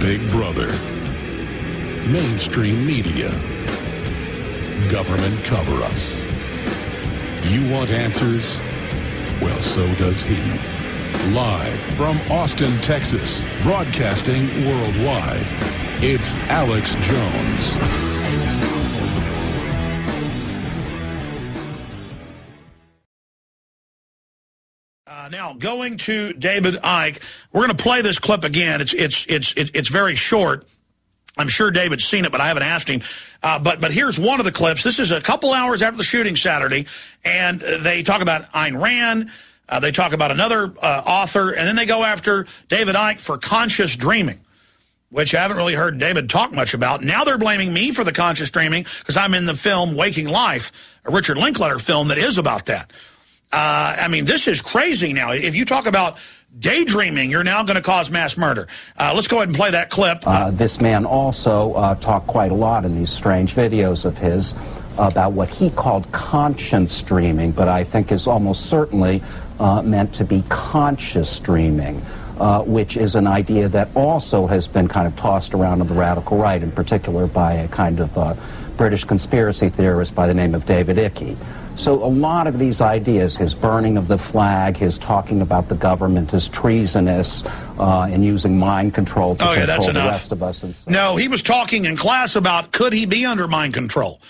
Big Brother, mainstream media, government cover-ups. You want answers? Well, so does he. Live from Austin, Texas, broadcasting worldwide, it's Alex Jones. Now, going to David Icke, we're going to play this clip again. It's very short. I'm sure David's seen it, but I haven't asked him. But here's one of the clips. This is a couple hours after the shooting Saturday, and they talk about Ayn Rand. They talk about another author, and then they go after David Icke for conscious dreaming, which I haven't really heard David talk much about. Now they're blaming me for the conscious dreaming because I'm in the film Waking Life, a Richard Linklater film that is about that. I mean, this is crazy now. If you talk about daydreaming, you're now going to cause mass murder. Let's go ahead and play that clip. This man also talked quite a lot in these strange videos of his about what he called conscience dreaming, but I think is almost certainly meant to be conscious dreaming, which is an idea that also has been kind of tossed around on the radical right, in particular by a kind of British conspiracy theorist by the name of David Icke. So a lot of these ideas, his burning of the flag, his talking about the government as treasonous, and using mind control to control the rest of us. And so no, he was talking in class about could he be under mind control.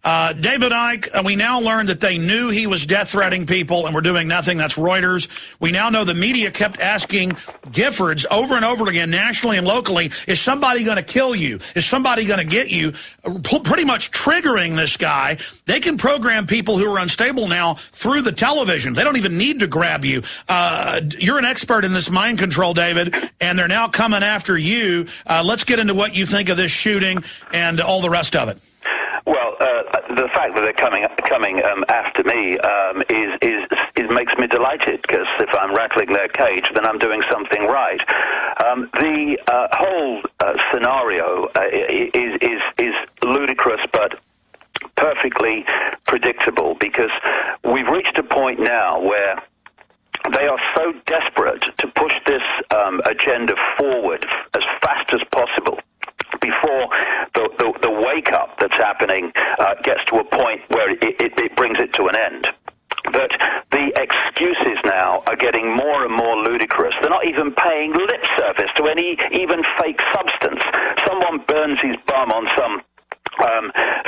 David Icke, we now learned that they knew he was death-threatening people and were doing nothing. That's Reuters. We now know the media kept asking Giffords over and over again, nationally and locally, is somebody going to kill you? Is somebody going to get you? Pretty much triggering this guy. They can program people who are unstable now through the television. They don't even need to grab you. You're an expert in this mind control, David, and they're now coming after you. Let's get into what you think of this shooting and all the rest of it. Well, the fact that they're coming after me makes me delighted, because if I'm rattling their cage, then I'm doing something right. The whole scenario is ludicrous, but perfectly predictable, because we've reached a point now where they are so desperate to push this agenda forward as fast as possible before the wake-up that's happening gets to a point where it brings it to an end, that the excuses now are getting more and more ludicrous. They're not even paying lip service to any even fake substance. Someone burns his bum on some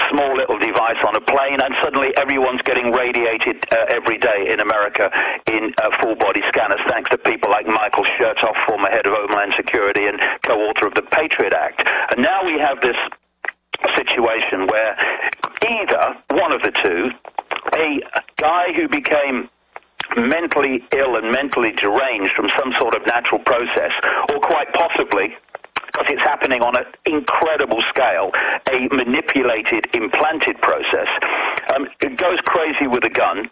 small little device on a plane, and suddenly everyone's getting radiated every day in America in full-body scanners, thanks to people like Michael Chertoff, former head of Homeland Security and co-author of the Patriot Act. And now we have this situation where either one of the two, a guy who became mentally ill and mentally deranged from some sort of natural process, or quite possibly, because it's happening on an incredible scale, a manipulated, implanted process, it goes crazy with a gun,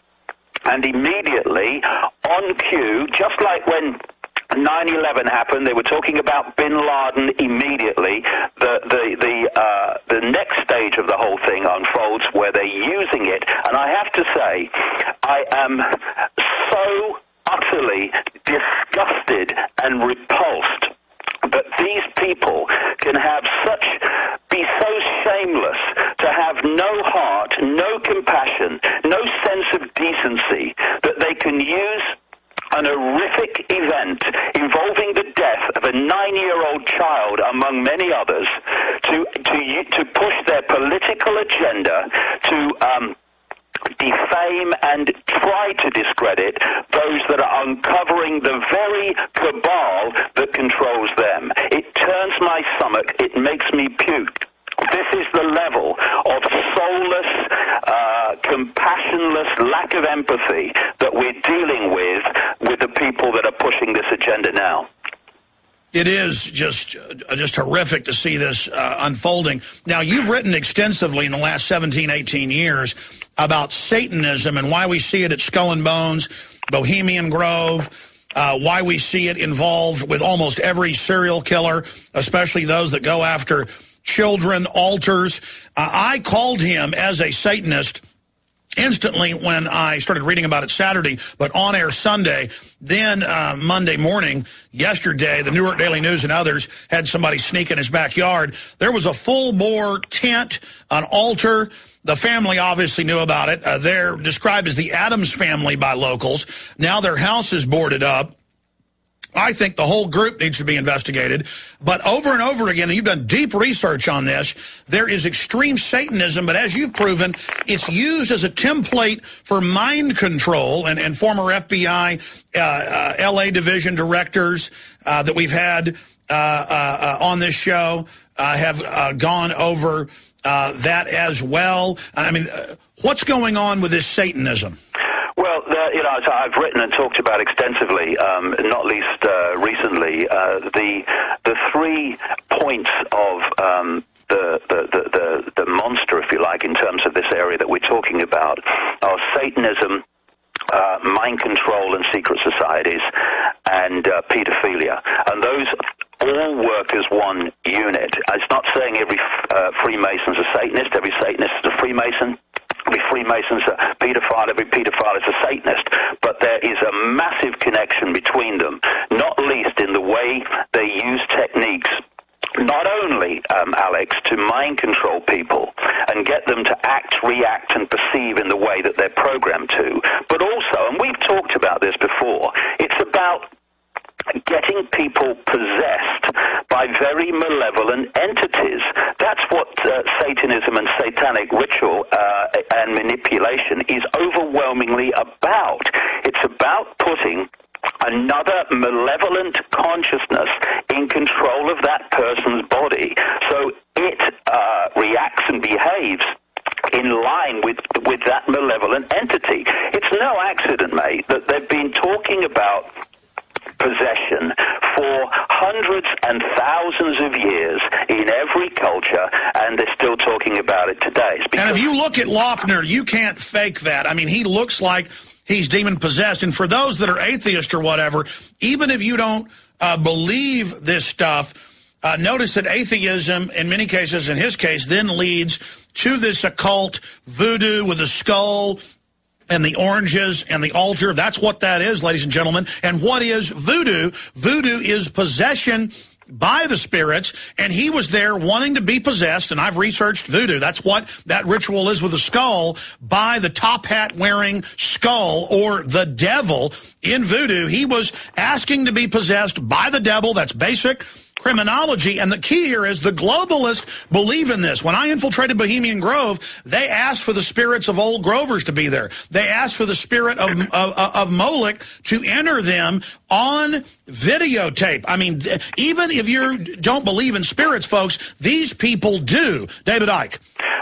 and immediately, on cue, just like when 9/11 happened, they were talking about Bin Laden immediately. The next stage of the whole thing unfolds where they're using it, and I have to say, I am so utterly disgusted and repulsed that these people can be so shameless to have no heart, no compassion, no sense of decency, that they can use an horrific event involving the death of a 9-year-old child, among many others, to push their political agenda, to defame and try to discredit those that are uncovering the very cabal that controls them. It turns my stomach. It makes me puke. This is the level of soulless, compassionless lack of empathy that we're dealing with the people that are pushing this agenda now. It is just horrific to see this unfolding. Now, you've written extensively in the last 17, 18 years about Satanism and why we see it at Skull and Bones, Bohemian Grove, why we see it involved with almost every serial killer, especially those that go after children, altars. I called him, as a Satanist, instantly when I started reading about it Saturday, but on air Sunday. Then Monday morning, yesterday, the Newark Daily News and others had somebody sneak in his backyard. There was a full-bore tent, an altar. The family obviously knew about it. They're described as the Addams family by locals. Now their house is boarded up. I think the whole group needs to be investigated. But over and over again, and you've done deep research on this, there is extreme Satanism, but as you've proven, it's used as a template for mind control. And former FBI L.A. division directors that we've had on this show have gone over that as well. I mean, what's going on with this Satanism? Well, as I've written and talked about extensively, not least recently, the 3 points of the monster, if you like, in terms of this area that we're talking about, are Satanism, mind control and secret societies, and pedophilia. And those all work as one unit. It's not saying every Freemason's a Satanist, every Satanist is a Freemason. Every Freemason's a pedophile, every pedophile is a Satanist. But there is a massive connection between them, not least in the way they use techniques, not only, Alex, to mind control people and get them to act, react, and perceive in the way that they're programmed to, but also, and we've talked about this before, it's about getting people possessed by very malevolent entities. That's what Satanism and satanic ritual and manipulation is overwhelmingly about. It's about putting another malevolent consciousness in control of that person's body, so it reacts and behaves in line with that malevolent entity. It's no accident, mate, that they've been talking about possession for hundreds and thousands of years in every culture, and they're still talking about it today. And if you look at Loeffner, you can't fake that. I mean, he looks like he's demon-possessed. And for those that are atheist or whatever, even if you don't believe this stuff, notice that atheism, in many cases, in his case, then leads to this occult voodoo with the skull and the oranges and the altar. That's what that is, ladies and gentlemen. And what is voodoo? Voodoo is possession by the spirits, and he was there wanting to be possessed, and I've researched voodoo. That's what that ritual is with the skull, by the top hat wearing skull, or the devil. In voodoo, he was asking to be possessed by the devil. That's basic criminology, and the key here is the globalists believe in this. When I infiltrated Bohemian Grove, they asked for the spirits of old Grovers to be there. They asked for the spirit of Moloch to enter them on videotape. I mean, even if you don't believe in spirits, folks, these people do. David Icke.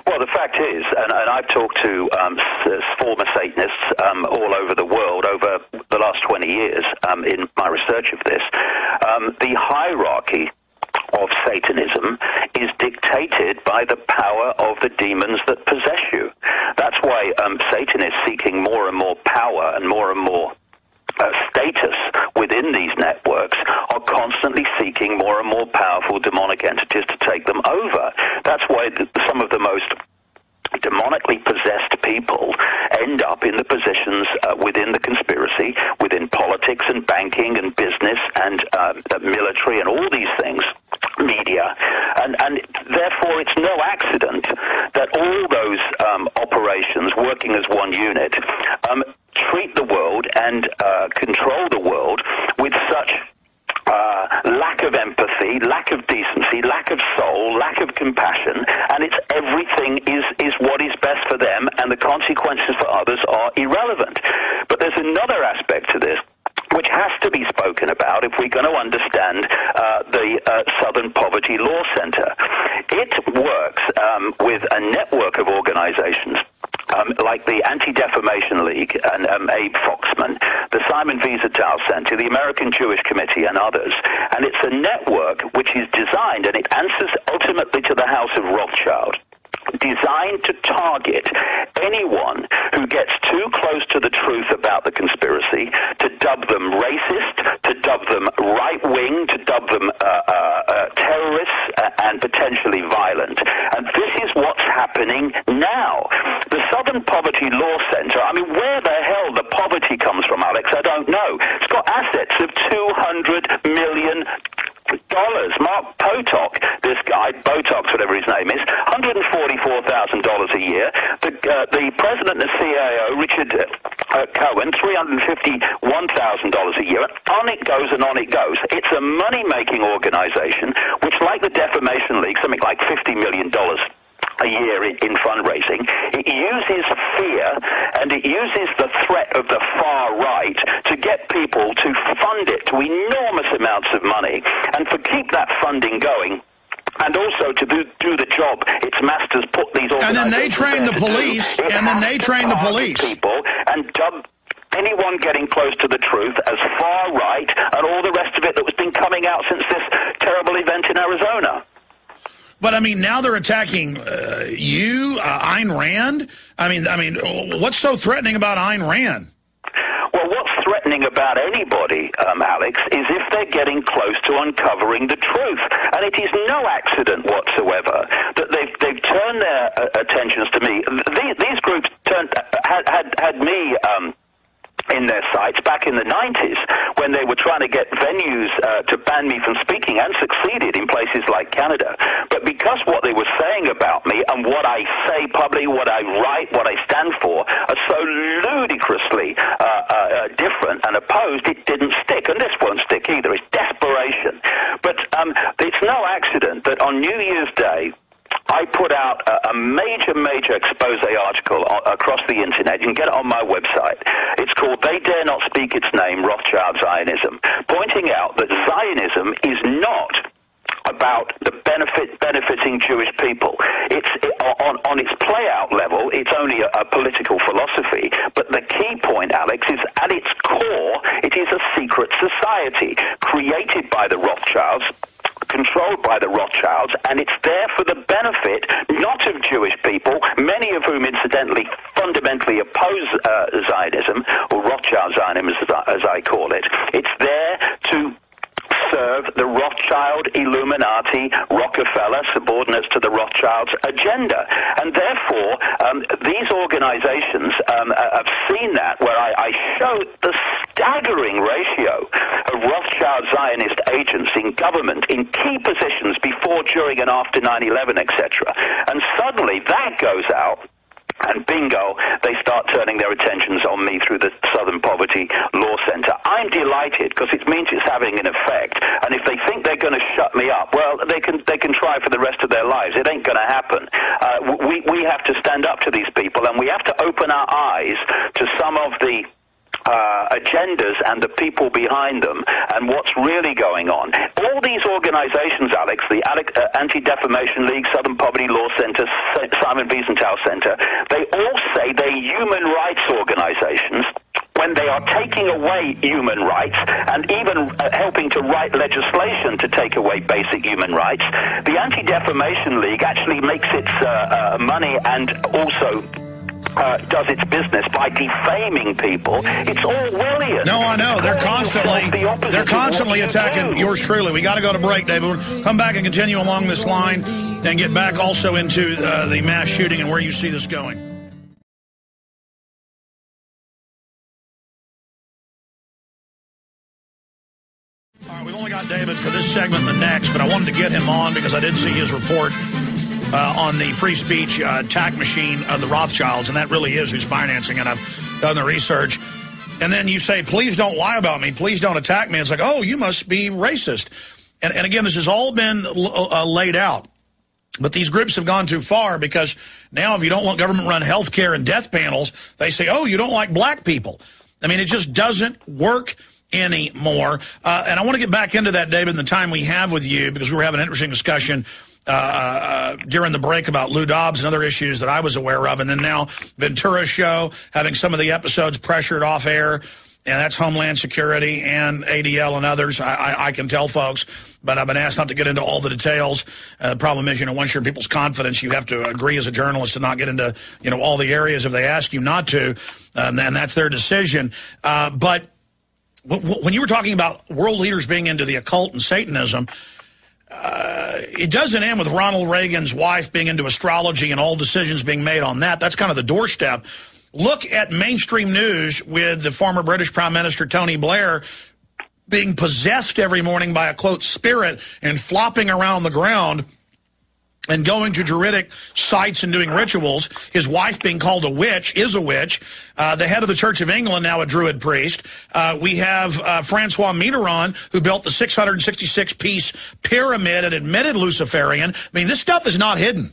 Well, the fact is, and I've talked to former Satanists all over the world over the last 20 years in my research of this, the hierarchy of Satanism is dictated by the power of the demons that possess you. That's why Satan is seeking more and more power and more status within these networks, are constantly seeking more and more powerful demonic entities to take them over. That's why some of the most demonically possessed people end up in the positions within the conspiracy, within politics and banking and business and military and all these things, media. And therefore it's no accident that all those operations working as one unit treat the world and control the world with such lack of empathy, lack of decency, lack of soul, lack of compassion, and it's everything is what is best for them, and the consequences for others are irrelevant. But there's another aspect to this which has to be spoken about if we're going to understand the Southern Poverty Law Center. It works with a network of organizations like the Anti-Defamation League and Abe Foxman, the Simon Wiesenthal Center, the American Jewish Committee, and others. And it's a network which is designed, and it answers ultimately to the House of Rothschild, designed to target anyone who gets too close to the truth about the conspiracy, to dub them racist, to dub them right-wing, to dub them terrorists, and potentially violent. And this is what happening now. The Southern Poverty Law Center, I mean, where the hell the poverty comes from, Alex, I don't know. It's got assets of $200 million. Mark Potok, this guy, Botox, whatever his name is, $144,000 a year. The president and CIO, Richard Cohen, $351,000 a year. On it goes and on it goes. It's a money-making organization, which, like the Defamation League, something like $50 million a year in fundraising. It uses fear and it uses the threat of the far right to get people to fund it to enormous amounts of money and to keep that funding going. And also to do the job its masters put these organizations. And then they train the police. And then they train the police. People and dub anyone getting close to the truth as far right and all the rest of it that was been coming out since this terrible event in Arizona. But, I mean, now they're attacking you, Ayn Rand? I mean, what's so threatening about Ayn Rand? Well, what's threatening about anybody, Alex, is if they're getting close to uncovering the truth. And it is no accident whatsoever that they've turned their attentions to me. These groups had me in their sights back in the 90s when they were trying to get venues to ban me from speaking, and succeeded in places like Canada. But because what they were saying about me and what I say publicly, what I write, what I stand for, are so ludicrously different and opposed, it didn't stick. And this won't stick either. It's desperation. But it's no accident that on New Year's Day, I put out a major expose article across the internet. You can get it on my website. It's called They Dare Not Speak Its Name, Rothschild Zionism, pointing out that Zionism is not about the benefiting Jewish people. It's on its play-out level, it's only a political philosophy. But the key point, Alex, is at its core, it is a secret society created by the Rothschilds, controlled by the Rothschilds, and it's there for the benefit not of Jewish people, many of whom incidentally fundamentally oppose Zionism, or Rothschild Zionism as I call it. It's there to serve the Rothschild, Illuminati, Rockefeller, subordinates to the Rothschilds agenda. And therefore, these organizations have seen that, where I show the staggering ratio of Rothschild Zionist agents in government in key positions before, during, and after 9/11, etc. And suddenly that goes out, and bingo, they start turning their attentions on me through the Southern Poverty Law Center. I'm delighted because it means it's having an effect. And if they think they're going to shut me up, well, they can try for the rest of their lives. It ain't going to happen. We have to stand up to these people, and we have to open our eyes to some of the agendas and the people behind them and what's really going on. All these organizations, Alex, the Anti-Defamation League, Southern Poverty Law Center, Simon Wiesenthal Center, they all say they're human rights organizations. When they are taking away human rights and even helping to write legislation to take away basic human rights, the Anti-Defamation League actually makes its money and also does its business by defaming people. It's Orwellian. No, I know. They're constantly attacking yours truly. We got to go to break, David. We'll come back and continue along this line and get back also into the mass shooting and where you see this going. All right, we've only got David for this segment and the next, but I wanted to get him on because I did see his report on the free speech attack machine of the Rothschilds, and that really is who's financing it. I've done the research. And then you say, please don't lie about me. Please don't attack me. It's like, oh, you must be racist. And again, this has all been laid out. But these groups have gone too far because now if you don't want government-run health care and death panels, they say, oh, you don't like black people. I mean, it just doesn't work anymore. And I want to get back into that, David, in the time we have with you, because we were having an interesting discussion during the break about Lou Dobbs and other issues that I was aware of. And then now Ventura's show, having some of the episodes pressured off air, and that's Homeland Security and ADL and others. I can tell folks, but I've been asked not to get into all the details. The problem is, once you're in people's confidence, you have to agree as a journalist to not get into, all the areas if they ask you not to, and that's their decision. But when you were talking about world leaders being into the occult and Satanism, it doesn't end with Ronald Reagan's wife being into astrology and all decisions being made on that. That's kind of the doorstep. Look at mainstream news with the former British Prime Minister Tony Blair being possessed every morning by a, quote, spirit and flopping around the ground and going to druidic sites and doing rituals. His wife being called a witch, is a witch. The head of the Church of England, now a druid priest. We have Francois Mitterrand, who built the 666-piece pyramid and admitted Luciferian. I mean, this stuff is not hidden.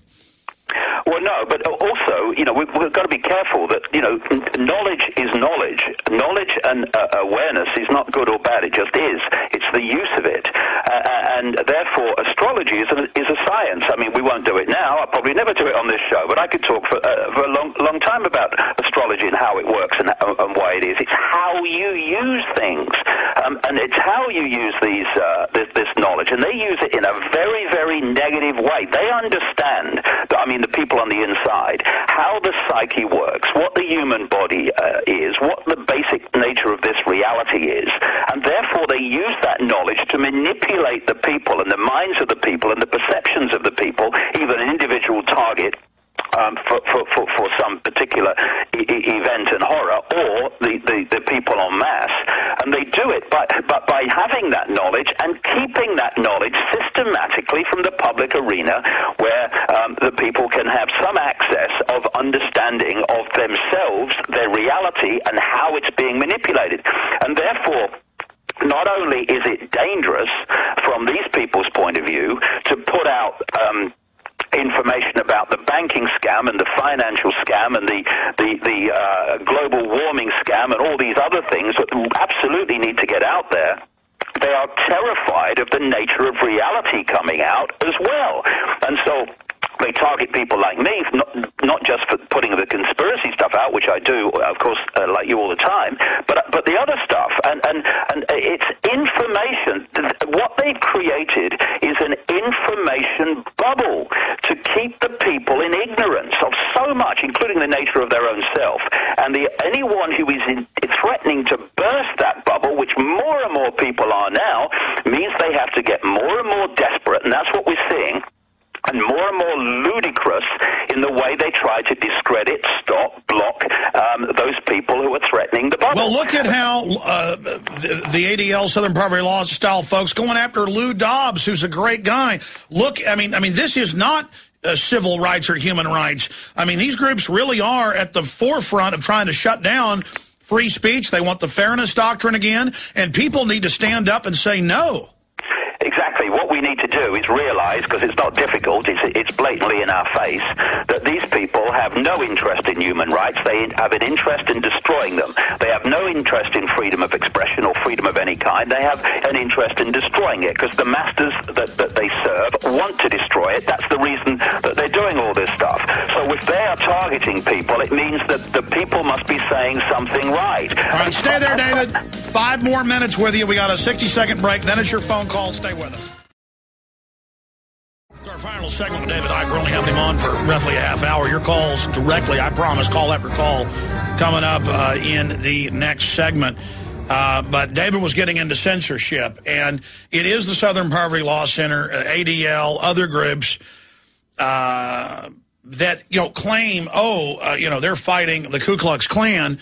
Well, no, but also, you know, we've got to be careful that, you know, knowledge is knowledge. Knowledge and awareness is not good or bad. It just is. It's the use of it. And therefore, astrology is a science. I mean, we won't do it now. I'll probably never do it on this show, but I could talk for a long time about astrology and how it works and why it is. It's how you use things. And it's how you use this knowledge. And they use it in a very, very negative way. They understand that, I mean, the people on the inside, how the psyche works, what the human body is, what the basic nature of this reality is, and therefore they use that knowledge to manipulate the people and the minds of the people and the perceptions of the people, even an individual target, for some particular event and horror, or the people en masse. And they do it by having that knowledge and keeping that knowledge systematically from the public arena, where the people can have some access of understanding of themselves, their reality, and how it's being manipulated. And therefore, not only is it dangerous from these people's point of view to put out information about the banking scam and the financial scam and the global warming scam and all these other things that absolutely need to get out there, they are terrified of the nature of reality coming out as well. And so they target people like me, not just for putting the conspiracy stuff out, which I do, of course, like you all the time, but the other stuff. And it's information. What they've created is an information bubble to keep the people in ignorance of so much, including the nature of their own self. And anyone who is threatening to burst that bubble, which more and more people are now, means they have to get more and more desperate, and that's what we're seeing, and more ludicrous in the way they try to discredit, stop, block those people who are threatening the bubble. Well, look at how the ADL Southern Poverty Law style folks going after Lou Dobbs, who's a great guy. Look, I mean, this is not civil rights or human rights. I mean, these groups really are at the forefront of trying to shut down free speech. They want the fairness doctrine again, and people need to stand up and say no. Exactly. What we need to do is realize, because it's not difficult, it's blatantly in our face, that these people have no interest in human rights. They have an interest in destroying them. They have no interest in freedom of expression or freedom of any kind. They have an interest in destroying it, because the masters that they serve want to destroy it. That's the reason that they're doing all this stuff. So if they are targeting people, it means that the people must be saying something right. All right, stay there, David. 5 more minutes with you. We got a 60-second break. Then it's your phone call. Stay with us. It's our final segment with David Icke. We're only having him on for roughly a half hour. Your calls directly, I promise, call after call, coming up in the next segment. But David was getting into censorship, and it is the Southern Poverty Law Center, ADL, other groups that, claim, they're fighting the Ku Klux Klan,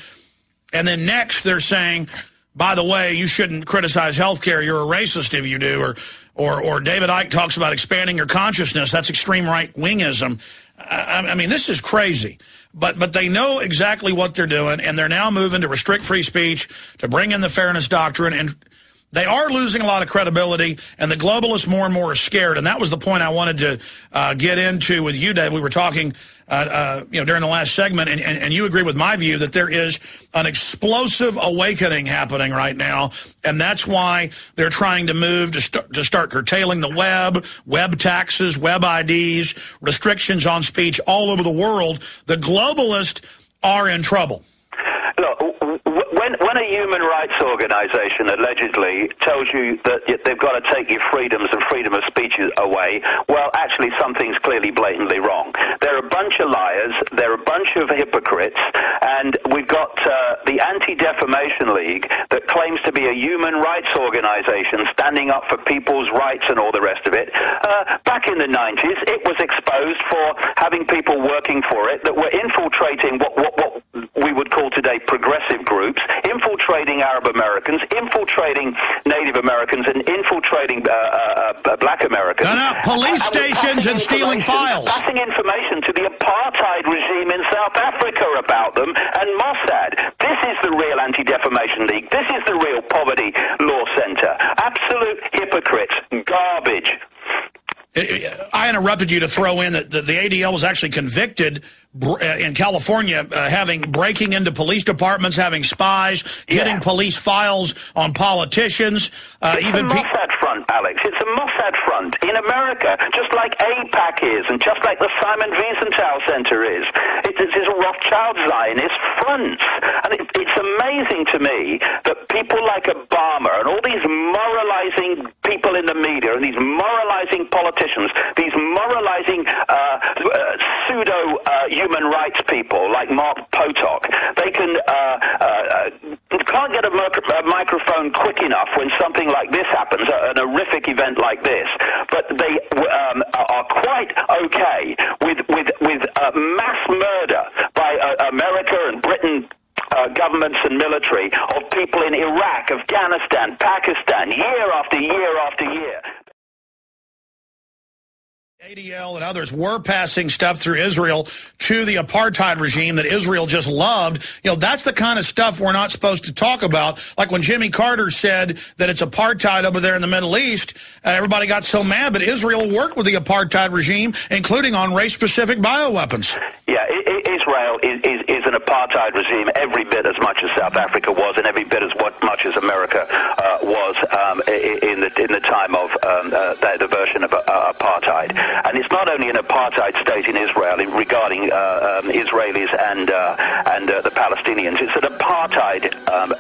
and then next they're saying, by the way, you shouldn't criticize health care. You're a racist if you do. Or David Icke talks about expanding your consciousness. That's extreme right-wingism. I mean, this is crazy. But they know exactly what they're doing, and they're now moving to restrict free speech, to bring in the fairness doctrine, and they are losing a lot of credibility, and the globalists more and more are scared. And that was the point I wanted to get into with you, Dave. We were talking during the last segment, and you agree with my view that there is an explosive awakening happening right now, and that's why they're trying to move to start curtailing the web taxes, web IDs, restrictions on speech all over the world. The globalists are in trouble. Look, when a human rights organization allegedly tells you that they've got to take your freedoms and freedom of speech away, well, actually, something's clearly blatantly wrong. They're a bunch of liars. They're a bunch of hypocrites. And we've got the Anti-Defamation League that claims to be a human rights organization standing up for people's rights and all the rest of it. Back in the 90s, it was exposed for having people working for it that were infiltrating what we would call today progressive groups, infiltrating Arab Americans, infiltrating Native Americans, and infiltrating black Americans. No, police stations and stealing files. Passing information to the apartheid regime in South Africa about them and Mossad. This is the real Anti-Defamation League. This is the real Poverty Law Center. Absolute hypocrites. Garbage. I interrupted you to throw in that the ADL was actually convicted in California, breaking into police departments, having spies, getting police files on politicians. Even Mossad front, Alex. It's a Mossad front in America, just like AIPAC is, and just like the Simon Wiesenthal Center is. It is a Rothschild Zionist fronts. And it's amazing to me that people like Obama and all these moralizing people in the media and these moralizing politicians, these moralizing pseudo-human rights people like Mark Potok, they can't get a microphone quick enough when something like this happens, an horrific event like this, but they are quite okay with mass murder by America and Britain governments and military of people in Iraq, Afghanistan, Pakistan, year after year after year. ADL and others were passing stuff through Israel to the apartheid regime that Israel just loved. You know, that's the kind of stuff we're not supposed to talk about. Like when Jimmy Carter said that it's apartheid over there in the Middle East, everybody got so mad, but Israel worked with the apartheid regime, including on race-specific bioweapons. Yeah, Israel is an apartheid regime every bit as much as South Africa was and every bit as much as America was in the time of the version of apartheid. And it's not only an apartheid state in Israel regarding Israelis and the Palestinians. It's an apartheid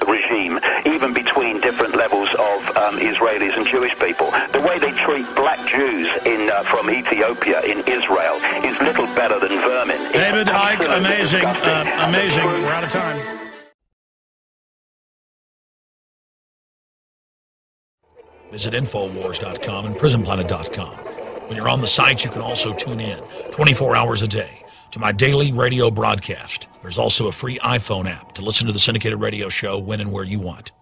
regime, even between different levels of Israelis and Jewish people. The way they treat black Jews from Ethiopia in Israel is little better than vermin. David Icke, amazing, amazing. We're out of time. Visit Infowars.com and PrisonPlanet.com. When you're on the site, you can also tune in 24 hours a day to my daily radio broadcast. There's also a free iPhone app to listen to the syndicated radio show when and where you want.